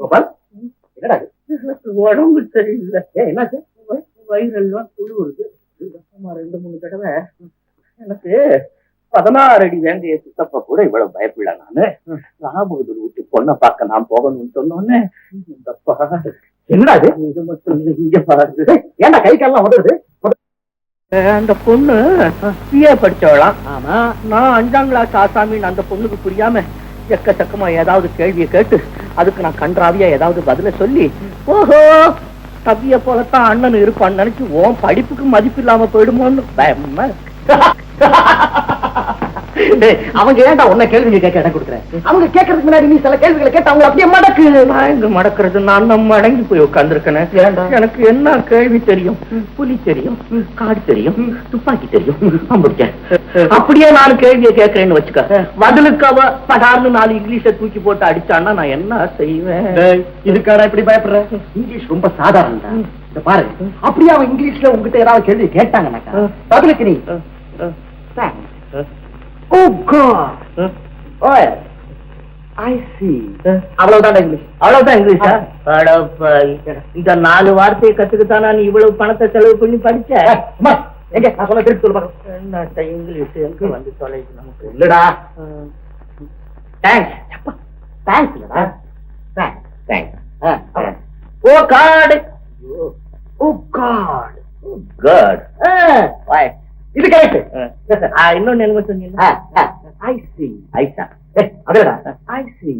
கோபால், என்னடா உடம்பு சரியில்லை. என்னாச்சு? வயிறெல்லாம் குழுவுறது. 2-3 தடவை. எனக்கு 16 அடி வேண்டிய சித்தப்பா கூட இவ்வளவு பயப்படல. நானு ராபகதூர் விட்டு பொண்ணை பார்க்க நான் போகணும்னு சொன்னோன்னே என்னடா இது மட்டும் இல்லை, இங்க பாருது. ஏன்டா கை கால்லாம் உதறது? அந்த பொண்ணு பிஏ படிச்சவளாம். ஆமா, நான் 5ஆம் கிளாஸ் ஆசாமின்னு அந்த பொண்ணுக்கு புரியாம எக்கச்சக்கமா ஏதாவது கேள்வியை கேட்டு அதுக்கு நான் கன்றாவியா ஏதாவது பதில சொல்லி, ஓஹோ தம்பிய போலத்தான் அண்ணன் இருப்பான்னு நினைச்சு உன் படிப்புக்கு மதிப்பு இல்லாம போயிடுமோன்னு பயமா. அவங்க ஏன்டா உன்ன கேள்வி கேட்க இடம் கொடுக்குறேன்? அவங்க கேட்கறதுக்கு முன்னாடி நீ சில கேள்விகளை கேட்டு அவங்க அப்படியே மடக்கு. நான் எங்க மடக்கிறது? நான் நம்ம அடங்கி போய் உட்கார்ந்துருக்கேன். எனக்கு என்ன கேள்வி தெரியும்? புலி தெரியும், காடு தெரியும், துப்பாக்கி தெரியும், அம்பிடிக்க. அப்படியே நான் கேள்வியை கேட்கறேன்னு வச்சுக்க, பதிலுக்கு அவ படார்னு 4 இங்கிலீஷை தூக்கி போட்டு அடிச்சான்னா நான் என்ன செய்வேன்? இதுக்காடா இப்படி பயப்படுற? இங்கிலீஷ் ரொம்ப சாதாரண. பாரு, அப்படியே அவன் இங்கிலீஷ்ல உங்ககிட்ட ஏதாவது கேள்வி கேட்டாங்கன்னாக்கா பதிலுக்கு நீ Oh God! Oh, I see. அவ்வளவுதான் இங்கிலீஷ். அவ்வளவுதான் இங்கிலீஷா? இந்த 4 வார்த்தையை கத்துக்கிட்டானா நீ இவ்வளவு பணத்தை செலவு பண்ணி படிச்ச? எங்க நான் சொல்ல திருப்பி சொல்ல பாருங்க. என்ன இங்கிலீஷ் எங்க வந்து தொலைச்சு நமக்கு? இல்லடா. தேங்க்ஸ். தேங்க்ஸ் இல்லடா. தேங்க்ஸ். ஓ காட். ஓ காட். குட். இது கரெக்ட். இன்னொன்னு என்ன சொன்னீங்க? I see. ஐசா. அதேடா. I see.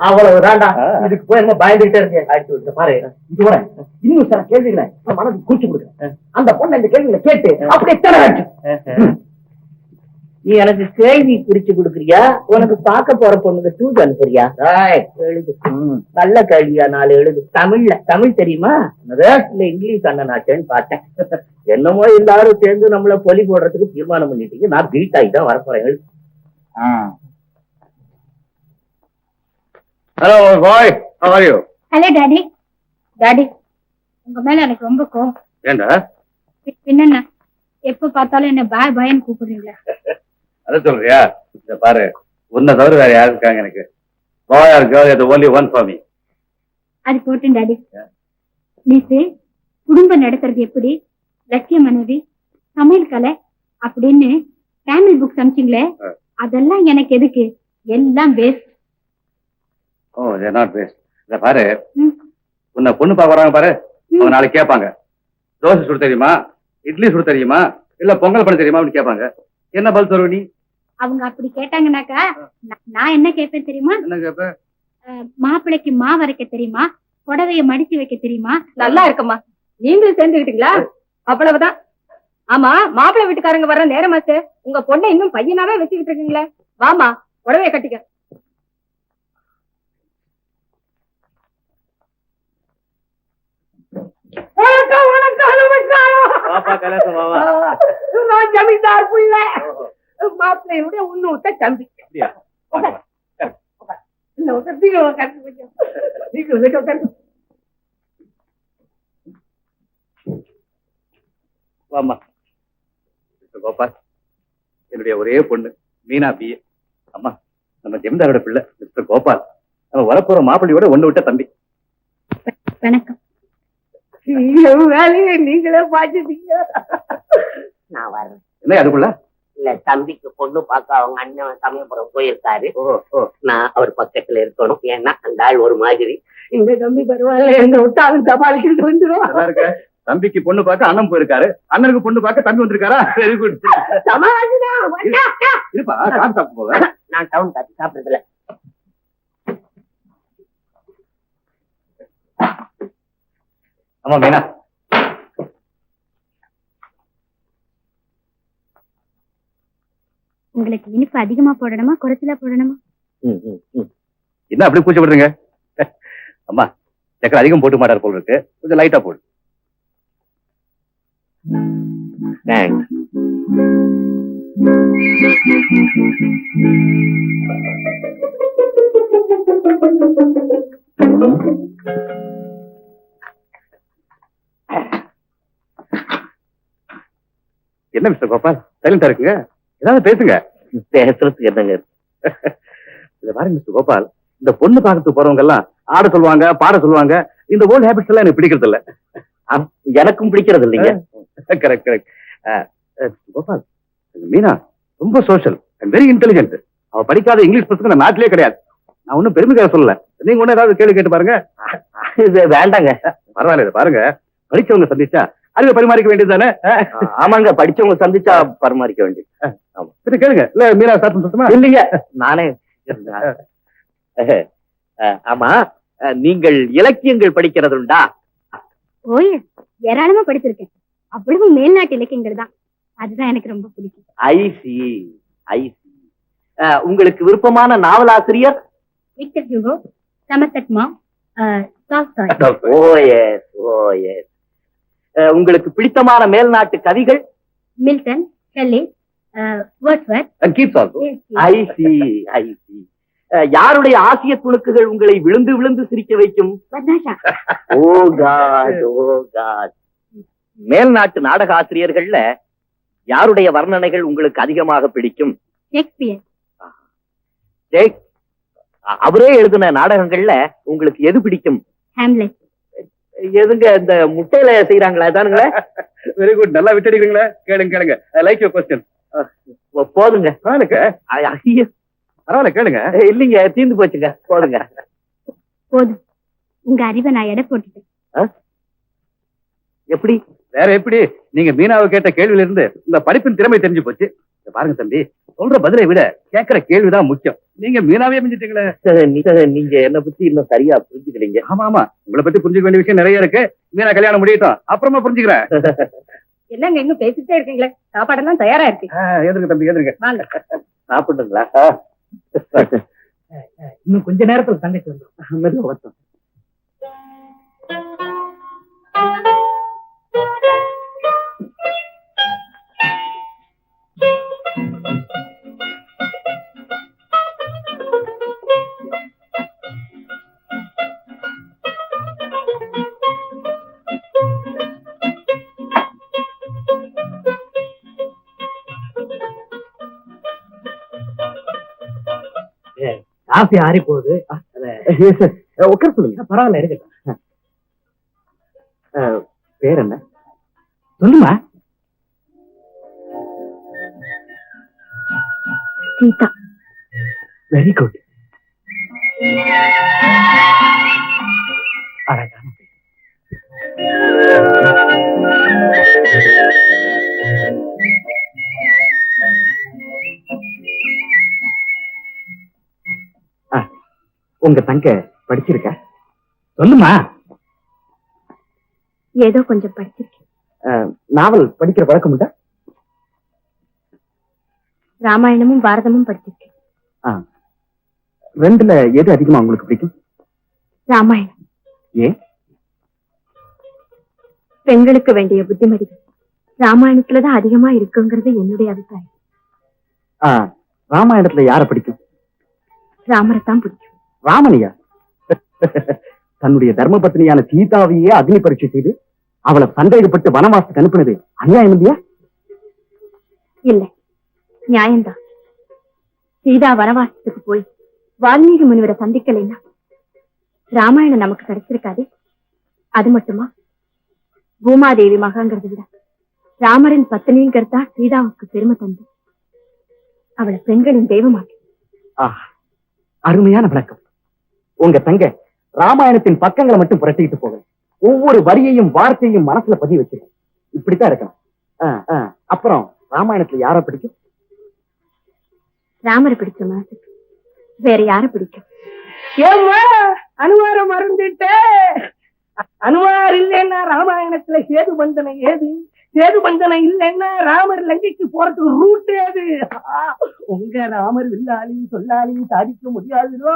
அவ்வளவுதான்டா. இதுக்கு போய் என்ன பயந்துகிட்டே இருந்தேன். பாரு, இது வர இன்னும் சில கேள்விகளை மனதுக்கு குறிச்சு கொடுக்குறேன். அந்த பொண்ணு இந்த கேள்விகளை கேட்டு அப்படியே தரச்சு. நீ எனக்கு கேள்வி குறிச்சு கொடுக்குறியா? உனக்கு பார்க்க போற பொண்ணுக்கு தூது அனுப்புறியா? எழுது. நல்ல கேள்வியா 4 எழுது. தமிழ் தெரியுமா? இல்ல இங்கிலீஷ் அண்ணனாச்சேன்னு பார்த்தேன். என்னமோ எல்லாரும் சேர்ந்து நம்மள பொலி போடுறதுக்கு தீர்மானம் பண்ணிட்டீங்க. நான் பீட் ஆகி தான் வரப்போறேன். எழுது. Hello bye, how are you? Hello daddy. Daddy, உங்க மேல எனக்கு ரொம்ப கோவம். ஏண்டா? என்னன்னா எப்ப பார்த்தாலும் என்ன பாய் பாய்ன்னு கூப்பிடுறீங்களா? அத சொல்றியா? இத பாரு, உன்னை தவிர வேற யாரு இருக்காங்க எனக்கு? பாய் ஆர் கேர்ள், அது only one for me. அது போட்டேன் டாடி. நேத்து குடும்பம் நடத்துறது எப்படி, லட்சிய மனைவி, சமையல் கலை அப்படின்னு ஃபேமிலி புக்ஸ் அனுப்பிச்சிங்களே, அதெல்லாம் எனக்கு எதுக்கு? எல்லாம் waste. Oh, they are not waste. இத பாரு, உன்னை பொண்ணு பார்க்க வராங்க பாரு, அவங்க நாளைக்கு கேட்பாங்க, தோசை சுட தெரியுமா, இட்லி சுட தெரியுமா, இல்ல பொங்கல் பண்ண தெரியுமா அப்படின்னு கேட்பாங்க. என்ன பதில் சொல்லுவ நீ? அவங்க அப்படி கேட்டாங்கன்னாக்கா நான் என்ன கேட்பேன் தெரியுமா? என்ன கேட்ப? மாப்பிள்ளைக்கு வரைக்க தெரியுமா, புடவைய மடிச்சு வைக்க தெரியுமா? நல்லா இருக்கம்மா, நீங்களும் சேர்ந்துக்கிட்டீங்களா? அவ்வளவுதான். ஆமா, மாப்பிள்ளை வீட்டுக்காரங்க வர்ற நேரமாச்சு, உங்க பொண்ணை இன்னும் பையனாவே வச்சுக்கிட்டு இருக்கீங்களே. வாமா, புடவைய கட்டிக்க. நான் ஜமீன்தார் புள்ள, மாப்பிள்ளையுடைய உன்னூட்ட தம்பி. வாமா கோபால், என்னுடைய ஒரே பொண்ணு மீனா பிஏ. அம்மா, நம்ம ஜமீன்தாரோட பிள்ளை மிஸ்டர் கோபால், நம்ம வரப்போற மாப்பிள்ளையோட ஒண்ணு விட்ட தம்பி. வணக்கம். வேலையை நீங்களே பாத்துட்டீங்க. நான் வரேன். என்ன அதுக்குள்ள? இல்ல, தம்பிக்கு பொண்ணு பார்க்க அவங்க அண்ணன் சமயபுரம் போயிருக்காரு. நான் அவர் பக்கத்துல இருக்கணும். ஏன்னா அந்த ஆள் ஒரு மாதிரி. இந்த தம்பி பரவாயில்ல, எங்க விட்டாலும் சமாளிக்கிட்டு வந்துடும். தம்பிக்கு பொண்ணு பார்க்க அண்ணன் போயிருக்காரு, அண்ணனுக்கு பொண்ணு பார்க்க தம்பி வந்திருக்காரா? Very good. இருப்பா, காசு சாப்பிட்டு போக. நான் டவுன் காசு சாப்பிடுறதுல. ஆமா மீனா, உங்களுக்கு இனிப்பு அதிகமா போடணுமா, குறைச்சலா போடணுமா? என்ன அப்படி கூச்சப்படுறீங்க? அம்மா, சக்கரை அதிகம் போட்டு மாட்டார் போல இருக்கு, கொஞ்சம் லைட்டா போடு. என்ன மிஸ்டர் கோபால், சைலண்டா இருக்குங்க, ஏதாவது பேசுங்க. பேசுறதுக்கு என்னங்க? இத பாருங்க மிஸ்டர் கோபால், இந்த பொண்ணு பார்க்கறதுக்கு போறவங்க எல்லாம் ஆட சொல்லுவாங்க, பாட சொல்லுவாங்க. இந்த ஓல்ட் ஹேபிட்ஸ் எல்லாம் எனக்கு பிடிக்கிறது இல்ல. எனக்கும் பிடிக்கிறது இல்லைங்க. Correct correct. கோபால், மீனா ரொம்ப சோஷியல் அண்ட் வெரி இன்டெலிஜென்ட். அவ படிக்காத இங்கிலீஷ் புத்தகம் இந்த நாட்டிலே கிடையாது. நான் ஒன்னும் பெருமைக்காக சொல்லல. நீங்க ஒண்ணு ஏதாவது கேள்வி கேட்டு பாருங்க. இது வேண்டாங்க. பரவாயில்ல, இதை பாருங்க. படிச்சவங்க சந்திச்சா அறிவை பரிமாறிக்க வேண்டியது தானே? ஆமாங்க, படிச்சவங்க சந்திச்சா பரிமாறிக்க வேண்டியது. ஆமா, சரி கேளுங்க. இல்ல மீனா ஸ்டார்ட் சுத்தமா இல்லைங்க, நானே. ஆமா, நீங்கள் இலக்கியங்கள் படிக்கிறதுண்டா? ஓய், ஏராளமா படிச்சிருக்கேன். அவ்வளவு மேல்நாட்டு இலக்கியங்கள் தான். அதுதான் எனக்கு ரொம்ப பிடிக்கும். I see I see. உங்களுக்கு விருப்பமான நாவலாசிரியர்? Victor Hugo, Somerset Maugham, Tolstoy. Oh yes oh yes. உங்களுக்கு பிடித்தமான மேல்நாட்டு கவிகள்? Milton, Shelley, Wordsworth. and keeps also. I see I see. யாருடைய ஆசிய துணுக்குகள் உங்களை விழுந்து விழுந்து சிரிக்க வைக்கும்? வர்ணாஷா. ஓ காட், ஓ காட். மேல்நாட்டு நாடக ஆசிரியர்கள்ல யாருடைய வர்ணனைகள் உங்களுக்கு அதிகமாக பிடிக்கும்? ஷேக்ஸ்பியர். அவரே எழுதின நாடகங்கள்ல உங்களுக்கு எது பிடிக்கும்? ஹாம்லெட். எதுங்க இந்த முட்டையில செய்யறாங்களா? அதானுங்களே. வெரி குட், நல்லா விட்டுடுவீங்களா? கேளுங்க கேளுங்க. I like your question. போதுங்க. ஐயோ பரவாயில்ல, கேளுங்க. இல்லைங்க, தீர்ந்து போச்சுங்க. போதுங்க. போதும், உங்க அறிவை நான் எடை போட்டுட்டேன். எப்படி? வேற எப்படி? நீங்க மீனாவை கேட்ட கேள்வியில இருந்து இந்த படிப்பின் திறமை தெரிஞ்சு போச்சு. பாருங்க தம்பி, சொல்ற பதிலை விட கேட்கிற கேள்விதான் முக்கியம். நீங்க மீனாவே மிஞ்சிட்டீங்களே. நீங்க என்ன பத்தி இன்னும் சரியா புரிஞ்சுக்கிறீங்க. ஆமா ஆமா, உங்களை பத்தி புரிஞ்சுக்க வேண்டிய விஷயம் நிறைய இருக்கு. மீனா கல்யாணம் முடியட்டும், அப்புறமா புரிஞ்சுக்கிறேன். என்னங்க இன்னும் பேசிட்டே இருக்கீங்களே? சாப்பாடெல்லாம் தயாரா இருக்கு. எதுங்க தம்பி, எதுங்க? வாங்க. சாப்பிட்டுங்களா? இன்னும் கொஞ்ச நேரத்துல தங்கச்சி வந்துடும். காஃபி ஆறி போகுது. உட்கார சொல்லுங்க. பரவாயில்ல, இருக்கட்டும். பேர் என்ன? சொல்லுமா. சீதா. Very good. அழகான பேர். உங்க தங்க படிச்சிருக்க? சொல்லுமா. ஏதோ கொஞ்சம் படிச்சிருக்கேன். நாவல் படிக்கிற பழக்கம் உண்டா? ராமாயணமும் பாரதமும் படிச்சிருக்கேன். ரெண்டுல எது அதிகமா உங்களுக்கு பிடிக்கும்? ராமாயணம். ஏன்? பெண்களுக்கு வேண்டிய புத்திமதிகள் ராமாயணத்துலதான் அதிகமா இருக்குங்கிறது என்னுடைய அபிப்பிராயம். ராமாயணத்துல யார பிடிக்கும்? ராமரைத்தான் பிடிக்கும். ராமனியா? தன்னுடைய தர்ம பத்னியான சீதாவையே அக்னி பரீட்சை செய்து அவளை சந்தேகப்பட்டு வனவாசத்துக்கு அனுப்பினது அநியாயம் இல்லையா? இல்ல, நியாயம்தான். சீதா வனவாசத்துக்கு போய் வால்மீகி முனிவரை சந்திக்கலைன்னா ராமாயணம் நமக்கு கிடைச்சிருக்காது. அது மட்டுமா, பூமாதேவி மகங்கிறத விட ராமரின் பத்தினிங்கிறதா சீதாவுக்கு பெருமை தந்து அவளை பெண்களின் தெய்வமாக்கி. அருமையான விளக்கம். உங்க தங்க ராமாயணத்தின் பக்கங்களை மட்டும் புரட்டிட்டு போக, ஒவ்வொரு வரியையும் வார்த்தையும் மனசுல பதிவு வச்சிருக்கேன். இப்படித்தான் இருக்கணும். அப்புறம் ராமாயணத்துல யார பிடிக்கும்? ராமரை பிடிச்ச மனசுக்கு வேற யார பிடிக்கும்? ஏம்மா, அனுமார மறந்துட்டே. அனுமார் இல்லைன்னா ராமாயணத்துல சேது பந்தனை ஏது? சேது பந்தனை இல்லைன்னா ராமர் லங்கைக்கு போறதுக்கு ரூட் ஏது? உங்க ராமர் வில்லாலையும் சொல்லாலையும் சாதிக்க முடியாதுதோ,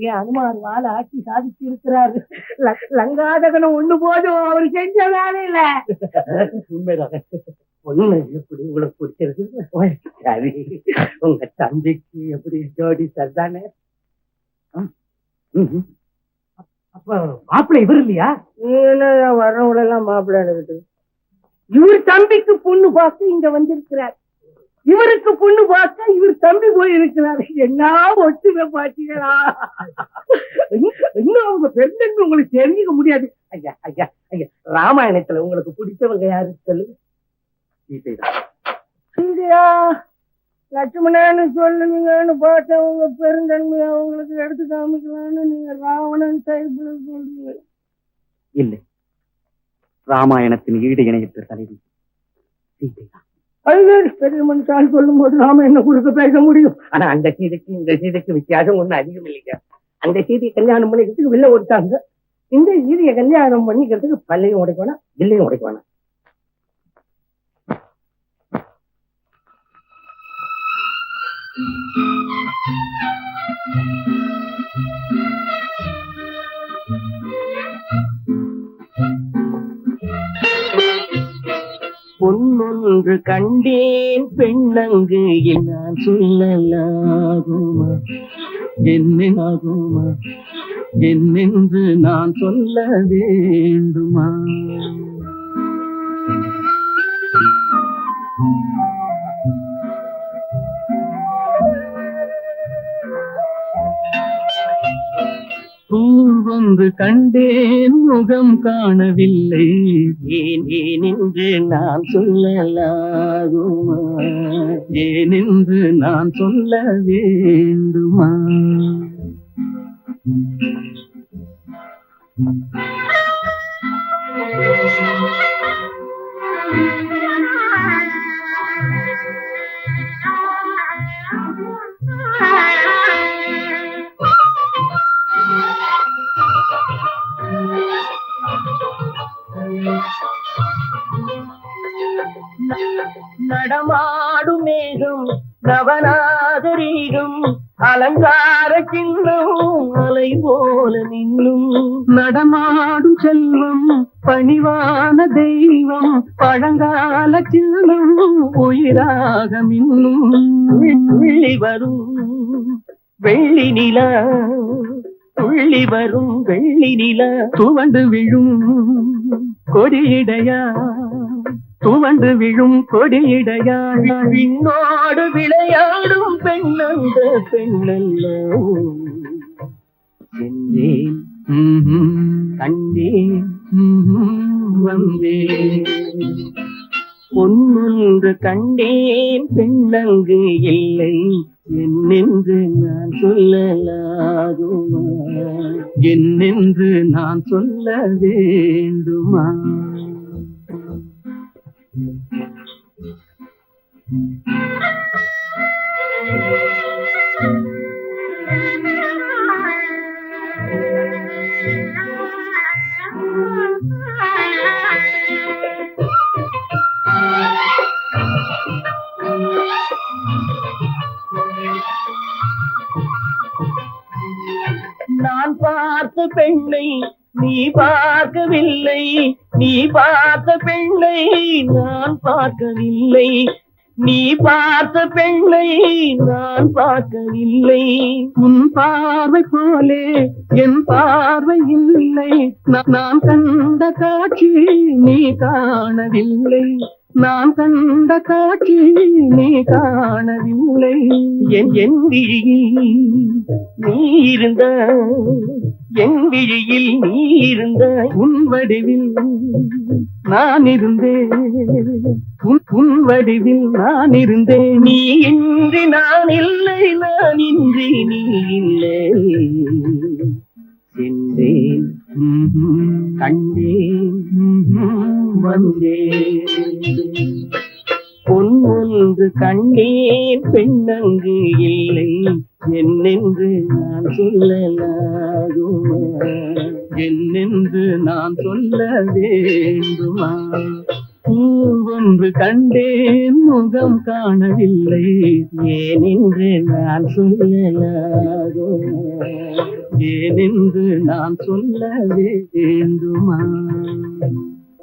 என் அனுமார் வாழ ஆட்சி சாதிச்சு இருக்கிறாரு. லங்காதகனம் ஒண்ணு போதும், அவரு செஞ்ச வேலையில. உண்மைதான். பொண்ணு எப்படி உங்களுக்கு பிடிச்சிருக்கு? சரி, உங்க தம்பிக்கு எப்படி ஜோடி சரிதானே? அப்ப மாப்பிள்ளை இவர் இல்லையா? வரவங்கள எல்லாம் மாப்பிள்ளை எடுக்கிட்டு இவர் தம்பிக்கு பொண்ணு பார்க்க இங்க வந்திருக்கிறார். இவருக்கு பொண்ணு பார்க்க இவர் தம்பி போய் இருக்கிறார். என்ன ஒற்றுமை பாத்தீங்களா? இன்னும் அவங்க பெருந்தன்மை உங்களுக்கு தெரிஞ்சுக்க முடியாது. ஐயா ஐயா ஐயா, ராமாயணத்துல உங்களுக்கு பிடிச்சவங்க யாரு சொல்லுங்க? சீதையா லட்சுமணன்னு சொல்லுவீங்கன்னு பார்த்தா உங்க பெருந்தன்மை அவங்களுக்கு எடுத்து காமிக்கலான்னு நீங்க ராவணன் டைப்ல சொல்றீங்க. இல்லை, ராமாயணத்தின் ஈடு இணையற்ற தலைவி சீதைதான். அதுவே பெரிய மனுஷால் சொல்லும் போது நாம என்ன கொடுக்க பேச முடியும்? ஆனா அந்த சீதைக்கு இந்த சீதைக்கு வித்தியாசம் ஒண்ணு அதிகம் இல்லைங்க. அந்த சீதையை கல்யாணம் பண்ணிக்கிறதுக்கு வில்ல ஓடிட்டாங்க. இந்த சீதையை கல்யாணம் பண்ணிக்கிறதுக்கு பல்லையும் உடைக்கணும், வில்லையும் உடைக்கணும். பொன்னொன்று கண்டேன் பெண்ணங்கு நான் சொல்லலாகுமா, என்னாகுமா, என்னென்று நான் சொல்ல வேண்டுமா? பூவொன்று கண்டேன் முகம் காணவில்லை, ஏன் ஏனென்று நான் சொல்லலாகுமா, ஏனென்று நான் சொல்ல வேண்டுமா? நடமாடும் மேகம் நவநாகரீகம் அலங்கார சின்னம் அலை போல நின்னும், நடமாடும் செல்வம் பணிவான தெய்வம் பழங்கால சின்னம் உயிராக மின்னும். துள்ளி வரும் வெள்ளி நிலா, துள்ளி வரும் வெள்ளி நிலா, துவண்டு விழும் கொடியிடையா, துவண்டு விழும் கொடியிடையா, விண்ணோடு விளையாடும் பெண்ணந்த பெண்ணல்ல. சென்றேன் கண்டேன் வந்தேன், பொன்னொன்று கண்டேன் பெண்ணங்கு இல்லை, என்னென்று நான் சொல்லலாகுமா, என்னென்று நான் சொல்ல வேண்டுமா? நான் பார்த்த பெண்ணை நீ பார்க்கவில்லை, நீ பார்த்த பெண்ணை நான் பார்க்கவில்லை, நீ பார்த்த பெண்ணை நான் பார்க்கவில்லை. உன் பார்வை போலே என் பார்வை இல்லை, நான் கண்ட காட்சி நீ காணவில்லை, நான் கண்ட காட்சி நீ காணவில்லை. என் விழியில் நீ இருந்தாய், என் விழியில் நீ இருந்தாய், உன் வடிவில் நான் இருந்தேன், உன் வடிவில் நான் இருந்தேன். நீ இன்றி நான் இல்லை, நான் இன்றி நீ இல்லை. சென்றேன் கண்டேன் வந்தேன், பொன்னொன்று கண்டேன் பெண்ணங்கு இல்லை, என்னென்று நான் சொல்லலாகுமா, என்னென்று நான் சொல்ல வேண்டுமா? பூவொன்று கண்டேன் முகம் காணவில்லை, ஏனென்று நான் சொல்லலாகுமா, ஏனென்று நான் சொல்ல வேண்டுமா?